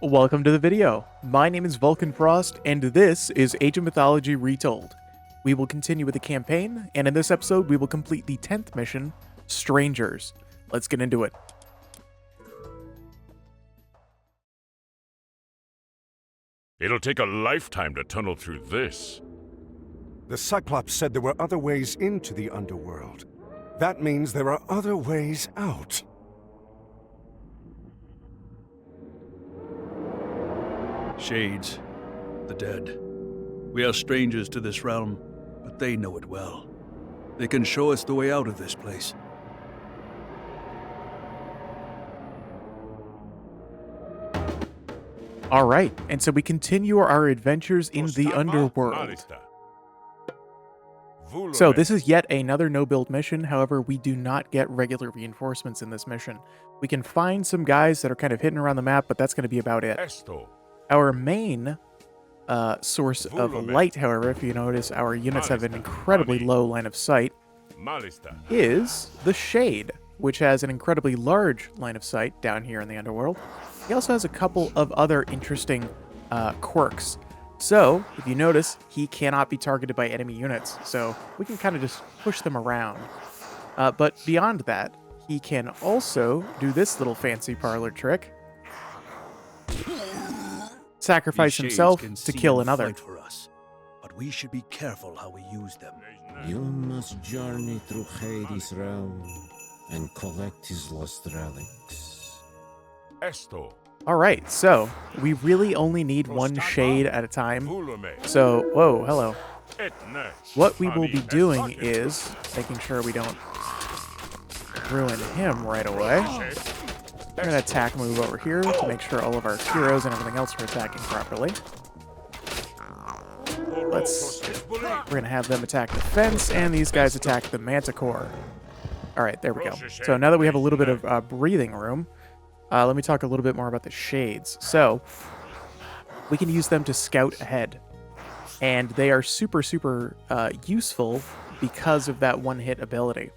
Welcome to the video. My name is Vulcan Frost, and this is Age of Mythology Retold. We will continue with the campaign, and in this episode we will complete the 10th mission, Strangers. Let's get into it. It'll take a lifetime to tunnel through this. The Cyclops said there were other ways into the underworld. That means there are other ways out. Shades, the dead. We are strangers to this realm, but they know it well. They can show us the way out of this place. Alright, and so we continue our adventures in the underworld. So this is yet another no-build mission, however we do not get regular reinforcements in this mission. We can find some guys that are kind of hidden around the map, but that's going to be about it. Our main source of light, however, if you notice, our units have an incredibly low line of sight, is the Shade, which has an incredibly large line of sight down here in the underworld. He also has a couple of other interesting quirks. So, if you notice, he cannot be targeted by enemy units, so we can kind of just push them around. But beyond that, he can also do this little fancy parlor trick. Sacrifice himself to kill another. For us, but we should be careful how we use them. You must journey through Hades' realm and collect his lost relics. Alright, so we really only need one Shade at a time. So, whoa, hello. What we will be doing is making sure we don't ruin him right away. We're going to attack move over here to make sure all of our heroes and everything else are attacking properly. We're going to have them attack the fence, and these guys attack the manticore. Alright, there we go. So now that we have a little bit of breathing room, let me talk a little bit more about the Shades. So, we can use them to scout ahead. And they are super useful because of that one-hit ability.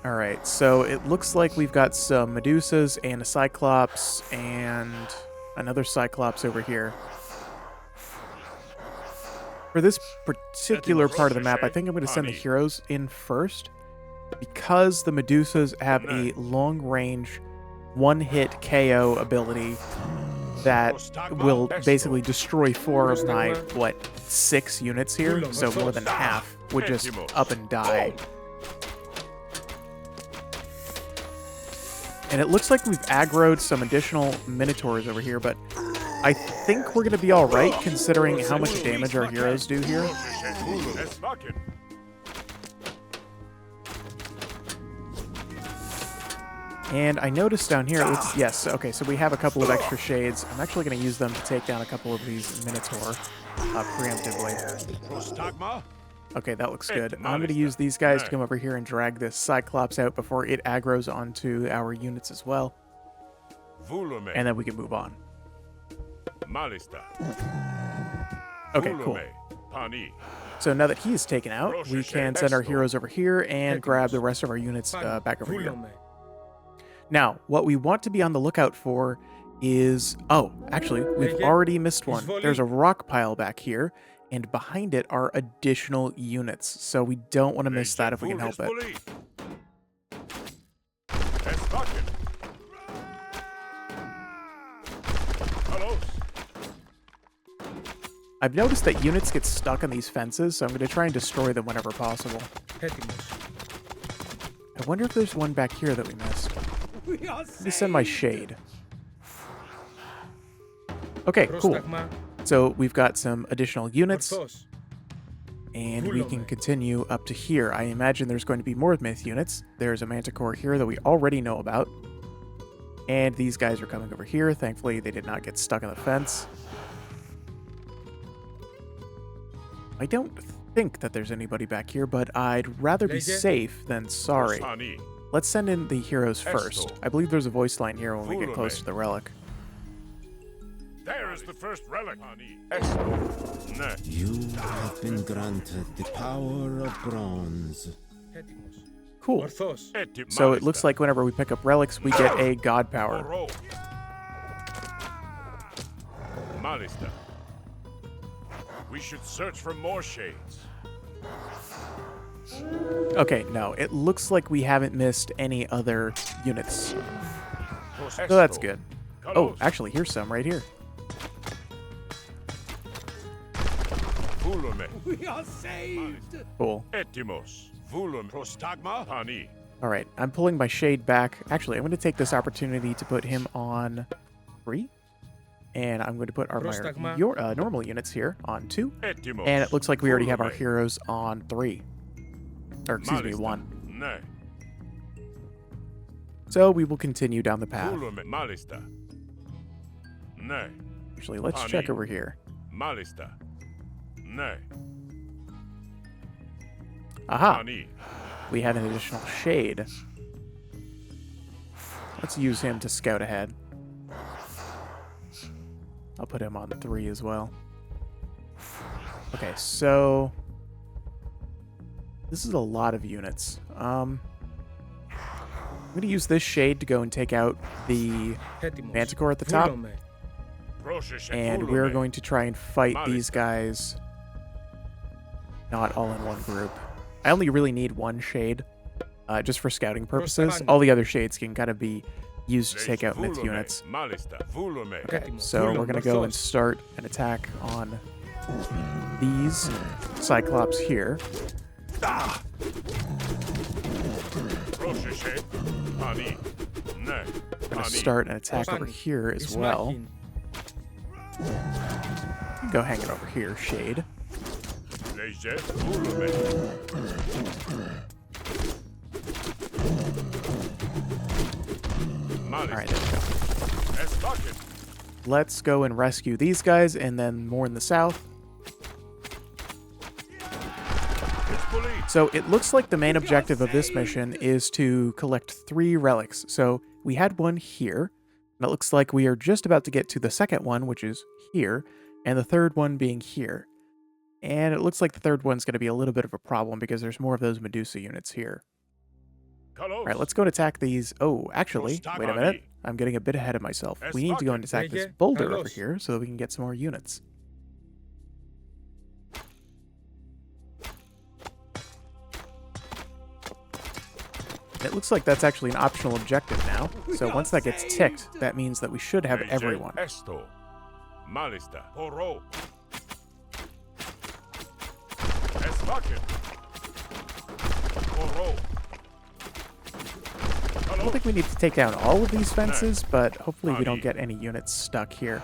Alright, so it looks like we've got some Medusas and a Cyclops and another Cyclops over here. For this particular part of the map, I think I'm going to send the heroes in first, because the Medusas have a long-range, one-hit KO ability that will basically destroy 4 of my, 6 units here, so more than half would just up and die. And it looks like we've aggroed some additional Minotaurs over here, but I think we're going to be alright considering how much damage our heroes do here. And I noticed down here, yes, okay, so we have a couple of extra Shades. I'm actually going to use them to take down a couple of these Minotaur preemptively. Okay, that looks good. I'm going to use these guys to come over here and drag this Cyclops out before it aggroes onto our units as well. And then we can move on. Okay, cool. So now that he's taken out, we can send our heroes over here and grab the rest of our units back over here. Now, what we want to be on the lookout for is... Oh, actually, we've already missed one. There's a rock pile back here, and behind it are additional units, so we don't want to miss that if we can help it. I've noticed that units get stuck on these fences, so I'm going to try and destroy them whenever possible. I wonder if there's one back here that we missed. Let me send my Shade. Okay, cool. So we've got some additional units, and we can continue up to here. I imagine there's going to be more Myth units. There's a Manticore here that we already know about. And these guys are coming over here. Thankfully, they did not get stuck on the fence. I don't think that there's anybody back here, but I'd rather be safe than sorry. Let's send in the heroes first. I believe there's a voice line here when we get close to the relic. There is the first relic. You have been granted the power of bronze. Cool. So it looks like whenever we pick up relics, we get a god power. Malista. We should search for more shades. Okay, no, it looks like we haven't missed any other units. So that's good. Oh, actually, here's some right here. We are saved. Cool. Etimos. Vulum prostagma pani. All right, I'm pulling my shade back. Actually, I'm going to take this opportunity to put him on 3. And I'm going to put our normal units here on 2. Etimos. And it looks like we already have our heroes on 3. Or excuse me, 1. Ne. So we will continue down the path. Vulum malista. Ne. Actually, let's check over here. Malista. Ne. Aha! Pani. We have an additional shade. Let's use him to scout ahead. I'll put him on 3 as well. Okay, so this is a lot of units. I'm going to use this shade to go and take out the Manticore at the top. And we're going to try and fight these guys not all in one group. I only really need 1 shade, just for scouting purposes. All the other shades can kind of be used to take out myth units. Okay, so we're going to go and start an attack on these Cyclops here. We're going to start an attack over here as well. Go hang it over here, shade. Alright, there we go. Let's go and rescue these guys, and then more in the south. So it looks like the main objective of this mission is to collect 3 relics. So we had 1 here, and it looks like we are just about to get to the second one, which is here, and the third one being here. And it looks like the third one's going to be a little bit of a problem because there's more of those Medusa units here. Alright, let's go and attack these. Oh, actually, wait a minute. I'm getting a bit ahead of myself. We need to go and attack this boulder over here so that we can get some more units. It looks like that's actually an optional objective now. So once that gets ticked, that means that we should have everyone. Malista. I don't think we need to take down all of these fences, but hopefully we don't get any units stuck here.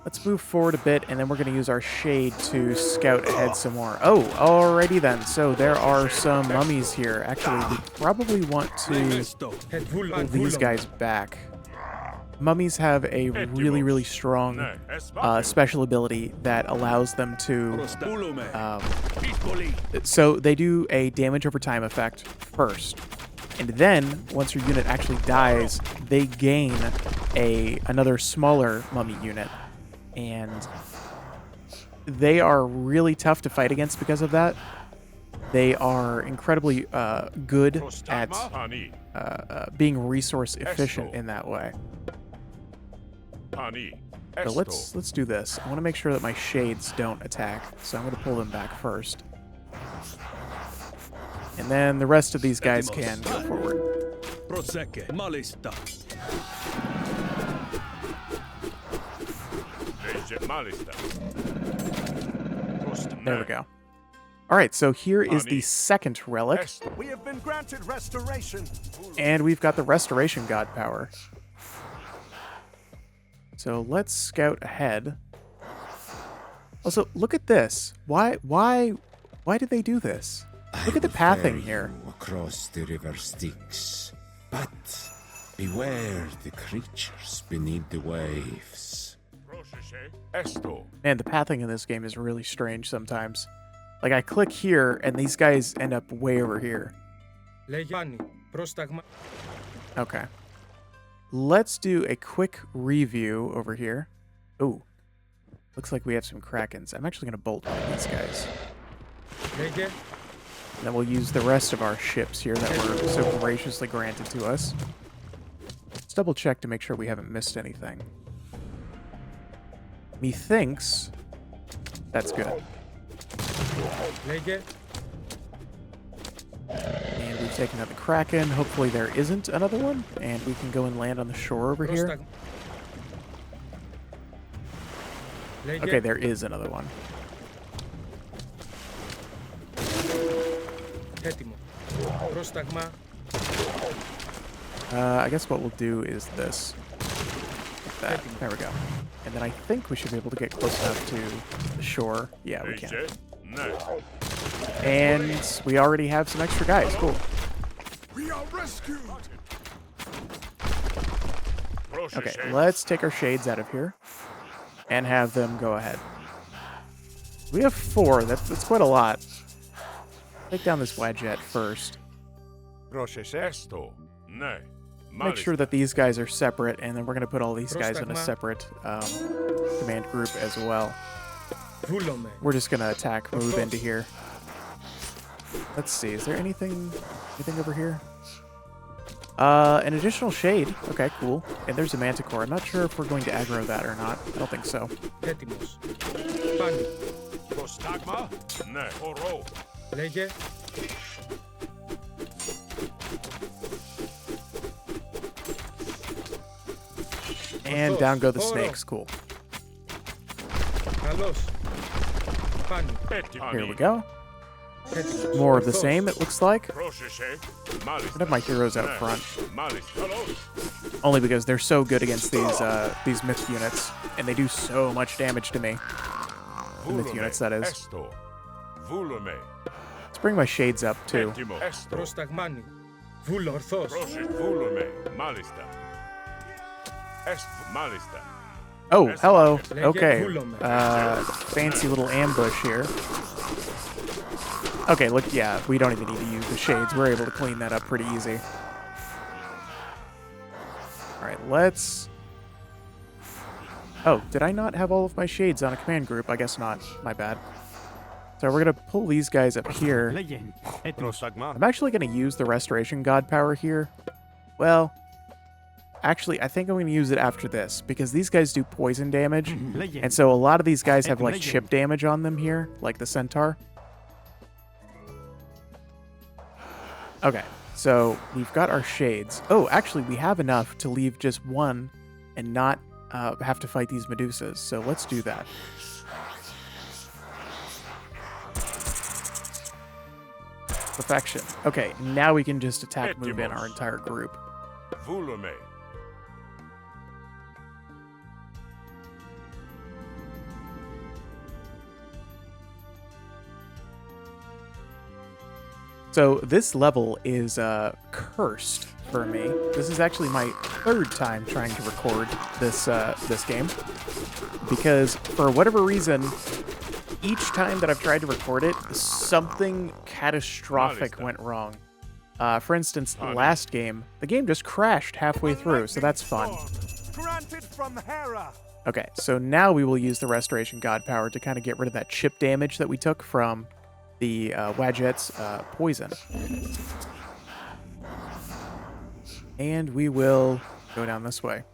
Let's move forward a bit, and then we're going to use our shade to scout ahead some more. Oh, alrighty then. So there are some mummies here. Actually, we probably want to pull these guys back. Mummies have a really, really strong special ability that allows them to... so they do a damage over time effect first. And then, once your unit actually dies, they gain another smaller mummy unit. And they are really tough to fight against because of that. They are incredibly good at being resource efficient in that way. So let's do this. I want to make sure that my shades don't attack, so I'm going to pull them back first. And then the rest of these guys can go forward. There we go. Alright, so here is the second relic. We have been granted restoration. And we've got the restoration god power. So let's scout ahead. Also, look at this. Why did they do this? Look at the pathing here. Across the river Styx, but beware the creatures beneath the waves. Man, the pathing in this game is really strange sometimes. Like, I click here, and these guys end up way over here. Okay. Let's do a quick review over here. Ooh. Looks like we have some Krakens. I'm actually going to bolt one of these guys. And then we'll use the rest of our ships here that were so graciously granted to us. Let's double check to make sure we haven't missed anything. Methinks that's good. And we've taken out the Kraken. Hopefully there isn't another one, and we can go and land on the shore over here. Okay, there is another one. I guess what we'll do is this. Like that. There we go. And then I think we should be able to get close enough to the shore. Yeah, we can. And we already have some extra guys. Cool. We are rescued. Okay, let's take our shades out of here and have them go ahead. We have 4. That's quite a lot. Take down this Wadjet first. Make sure that these guys are separate, and then we're going to put all these guys in a separate command group as well. We're just going to attack, move into here. Let's see, is there anything over here? An additional shade. Okay, cool. And there's a Manticore. I'm not sure if we're going to aggro that or not. I don't think so. And down go the snakes. Cool. Here we go. More of the same, it looks like. I have my heroes out front. Only because they're so good against these myth units, and they do so much damage to me. The myth units, that is. Let's bring my shades up, too. Oh, hello. Okay. Fancy little ambush here. Okay, look, yeah, we don't even need to use the shades. We're able to clean that up pretty easy. Alright, let's... Oh, did I not have all of my shades on a command group? I guess not. My bad. So we're going to pull these guys up here. I'm actually going to use the Restoration God power here. Well, actually, I think I'm going to use it after this, because these guys do poison damage, and so a lot of these guys have, like, chip damage on them here, like the Centaur. Okay, so we've got our shades. Oh, actually, we have enough to leave just one and not have to fight these Medusas, so let's do that. Perfection. Okay, now we can just attack, move in our entire group. So this level is cursed for me. This is actually my 3rd time trying to record this this game, because for whatever reason, each time that I've tried to record it, something catastrophic went wrong. For instance, the last game, the game just crashed halfway through, so that's fun. Okay, so now we will use the Restoration God power to kind of get rid of that chip damage that we took from the Wadjet's poison. And we will go down this way.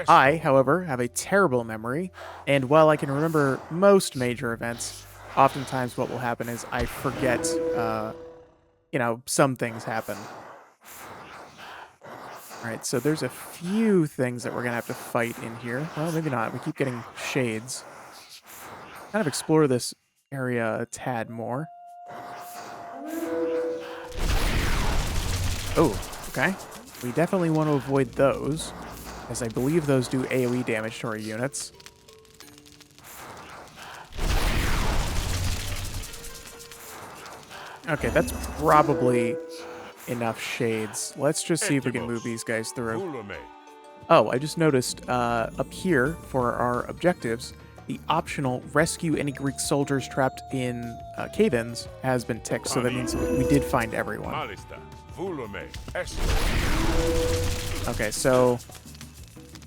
I, however, have a terrible memory, and while I can remember most major events, oftentimes what will happen is I forget, you know, some things happen. Alright, so there's a few things that we're gonna have to fight in here. Well, maybe not. We keep getting shades. Kind of explore this area a tad more. Oh, okay. We definitely want to avoid those, as I believe those do AoE damage to our units. Okay, that's probably enough shades. Let's just see if we can move these guys through. Oh, I just noticed up here for our objectives, the optional rescue any Greek soldiers trapped in cave-ins has been ticked, so that means we did find everyone. Okay, so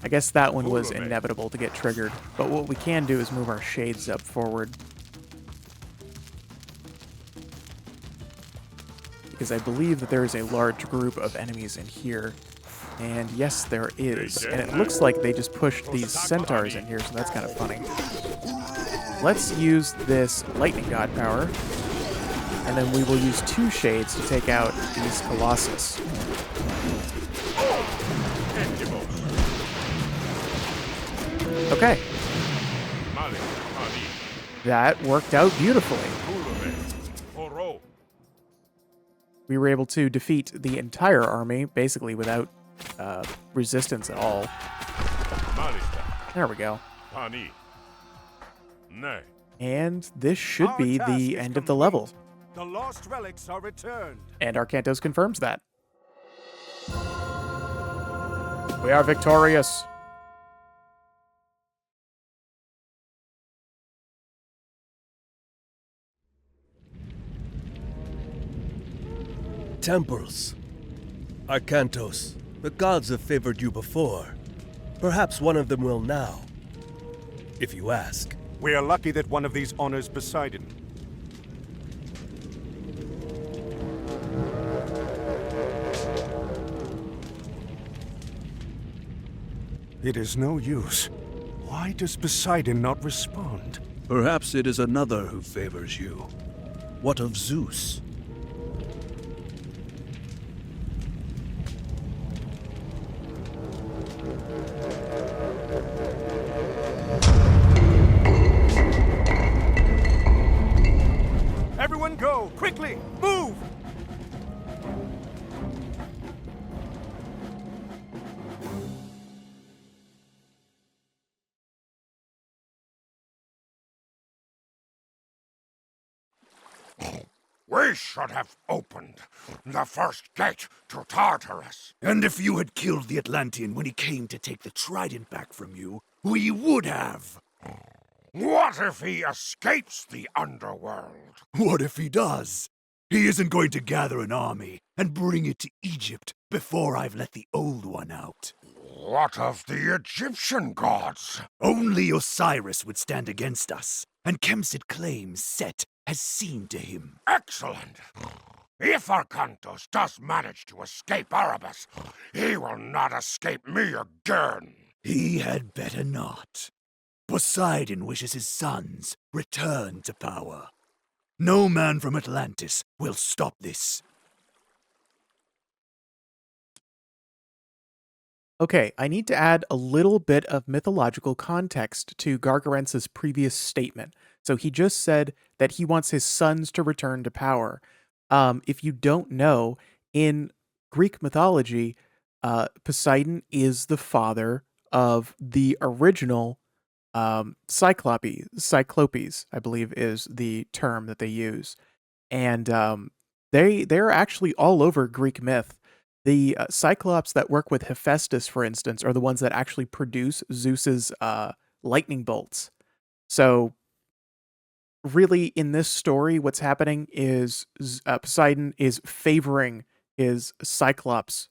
I guess that one was inevitable to get triggered, but what we can do is move our shades up forward. because I believe that there is a large group of enemies in here. And yes, there is. And it looks like they just pushed these centaurs in here, so that's kind of funny. Let's use this lightning god power, and then we will use 2 shades to take out these colossus. Okay. That worked out beautifully. We were able to defeat the entire army, basically without resistance at all. There we go. And this should be the end of the level. The lost relics are returned. And Arcantos confirms that. We are victorious. Temples. Arcantos, the gods have favored you before. Perhaps one of them will now. If you ask. We are lucky that one of these honors Poseidon. It is no use. Why does Poseidon not respond? Perhaps it is another who favors you. What of Zeus? Everyone go! Quickly! Move! We should have opened the first gate to Tartarus. And if you had killed the Atlantean when he came to take the trident back from you, we would have. What if he escapes the underworld? What if he does? He isn't going to gather an army and bring it to Egypt before I've let the old one out. What of the Egyptian gods? Only Osiris would stand against us, and Kemsit claims Set has seen to him. Excellent. If Arcantos does manage to escape Erebus, he will not escape me again. He had better not. Poseidon wishes his sons return to power. No man from Atlantis will stop this. Okay, I need to add a little bit of mythological context to Gargarence's previous statement. So he just said that he wants his sons to return to power. If you don't know, in Greek mythology, Poseidon is the father of the original Cyclopes, I believe is the term that they use. And they're actually all over Greek myth. The Cyclops that work with Hephaestus, for instance, are the ones that actually produce Zeus's lightning bolts. So really, in this story, what's happening is Poseidon is favoring his Cyclops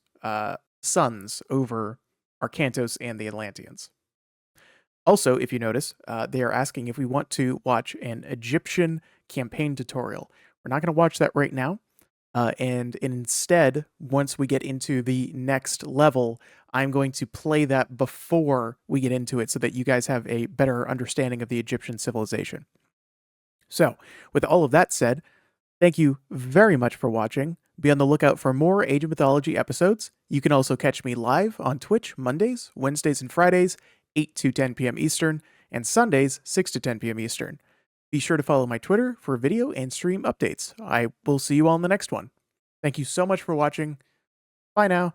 sons over Arcantos and the Atlanteans. Also, if you notice, they are asking if we want to watch an Egyptian campaign tutorial. We're not going to watch that right now. And instead, once we get into the next level, I'm going to play that before we get into it so that you guys have a better understanding of the Egyptian civilization. So, with all of that said, thank you very much for watching. Be on the lookout for more Age of Mythology episodes. You can also catch me live on Twitch Mondays, Wednesdays, and Fridays, 8 to 10 p.m. Eastern, and Sundays, 6 to 10 p.m. Eastern. Be sure to follow my Twitter for video and stream updates. I will see you all in the next one. Thank you so much for watching. Bye now.